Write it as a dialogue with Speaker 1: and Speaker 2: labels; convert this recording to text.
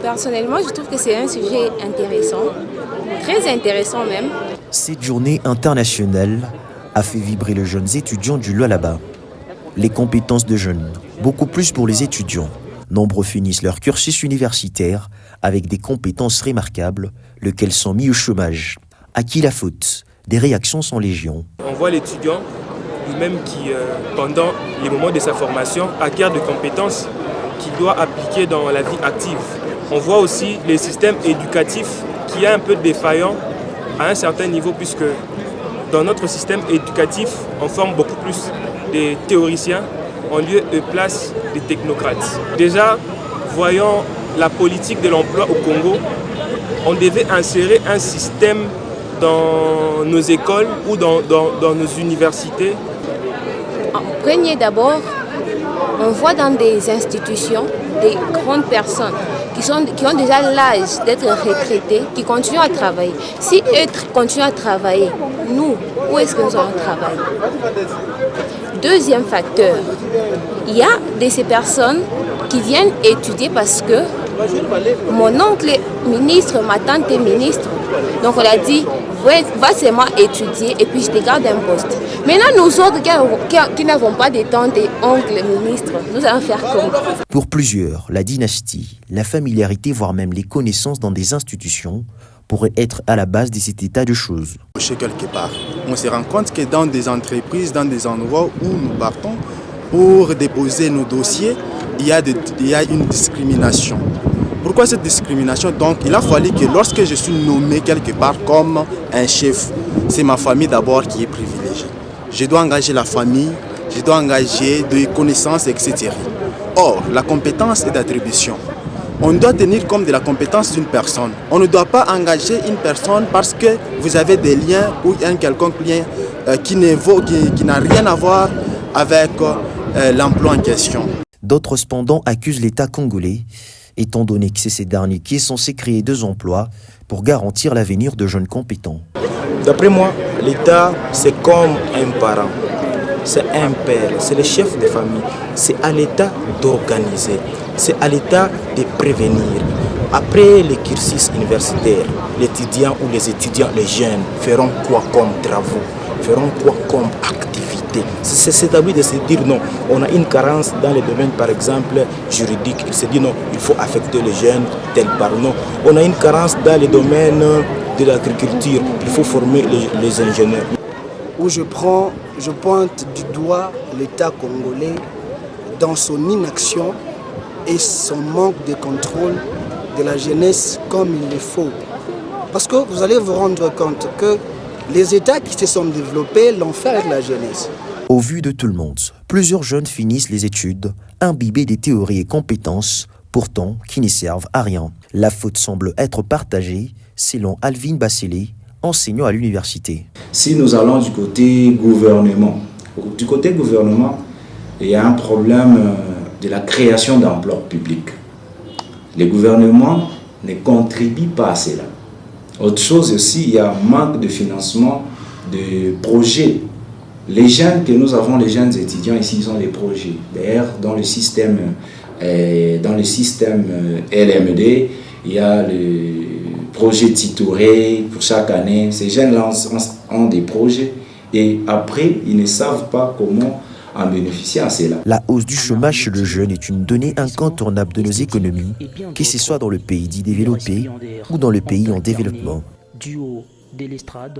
Speaker 1: Personnellement, je trouve que c'est un sujet intéressant, très intéressant même.
Speaker 2: Cette journée internationale a fait vibrer les jeunes étudiants du Lualaba. Les compétences de jeunes, beaucoup plus pour les étudiants. Nombreux finissent leur cursus universitaire avec des compétences remarquables, lesquelles sont mis au chômage. À qui la faute? Des réactions sont légion.
Speaker 3: On voit l'étudiant lui-même qui, pendant les moments de sa formation, acquiert des compétences qu'il doit appliquer dans la vie active. On voit aussi les systèmes éducatifs qui est un peu défaillant à un certain niveau, puisque dans notre système éducatif, on forme beaucoup plus des théoriciens en lieu et place des technocrates. Déjà, voyant la politique de l'emploi au Congo, on devait insérer un système dans nos écoles ou dans nos universités.
Speaker 1: En premier d'abord, on voit dans des institutions des grandes personnes qui ont déjà l'âge d'être retraités, qui continuent à travailler. Si eux continuent à travailler, nous, où est-ce que nous allons travailler? Deuxième facteur, il y a de ces personnes qui viennent étudier parce que mon oncle est ministre, ma tante est ministre. Donc on a dit, va seulement étudier et puis je te garde un poste. Maintenant, nous autres qui n'avons pas de tantes et oncles ministres, nous allons faire comme.
Speaker 2: Pour plusieurs, la dynastie, la familiarité, voire même les connaissances dans des institutions pourraient être à la base de cet état de choses.
Speaker 4: Chez quelque part, on se rend compte que dans des entreprises, dans des endroits où nous partons pour déposer nos dossiers, il y a une discrimination. Pourquoi cette discrimination? Donc, il a fallu que lorsque je suis nommé quelque part comme un chef, c'est ma famille d'abord qui est privilégiée. Je dois engager la famille, je dois engager des connaissances, etc. Or, la compétence est d'attribution. On doit tenir compte de la compétence d'une personne. On ne doit pas engager une personne parce que vous avez des liens ou un quelconque lien qui n'a rien à voir avec l'emploi en question.
Speaker 2: D'autres cependant accusent l'État congolais, étant donné que c'est ces derniers qui est censé créer 2 emplois pour garantir l'avenir de jeunes compétents.
Speaker 5: D'après moi, l'État, c'est comme un parent, c'est un père, c'est le chef de famille. C'est à l'État d'organiser, c'est à l'État de prévenir. Après le cursus universitaire, l'étudiant ou les étudiants, les jeunes, feront quoi comme travaux, feront quoi comme activités. C'est à lui de se dire non, on a une carence dans les domaines par exemple juridiques. Il se dit non, il faut affecter les jeunes tel par non. On a une carence dans les domaines de l'agriculture, il faut former les ingénieurs.
Speaker 6: Où je pointe du doigt l'État congolais dans son inaction et son manque de contrôle de la jeunesse comme il le faut. Parce que vous allez vous rendre compte que les États qui se sont développés l'ont fait avec la jeunesse.
Speaker 2: Au vu de tout le monde, plusieurs jeunes finissent les études, imbibés des théories et compétences, pourtant qui ne servent à rien. La faute semble être partagée, selon Alvin Basselé, enseignant à l'université.
Speaker 7: Si nous allons du côté gouvernement, il y a un problème de la création d'emplois publics. Les gouvernements ne contribuent pas à cela. Autre chose aussi, il y a un manque de financement de projets. Les jeunes que nous avons, les jeunes étudiants ici, ils ont des projets. D'ailleurs, dans le système LMD, il y a le projet Titoré pour chaque année. Ces jeunes-là ont des projets et après, ils ne savent pas comment en bénéficier à cela.
Speaker 2: La hausse du chômage chez le jeune est une donnée incontournable de nos économies, que ce soit dans le pays dit développé ou dans le pays en développement.
Speaker 8: Du haut de l'estrade,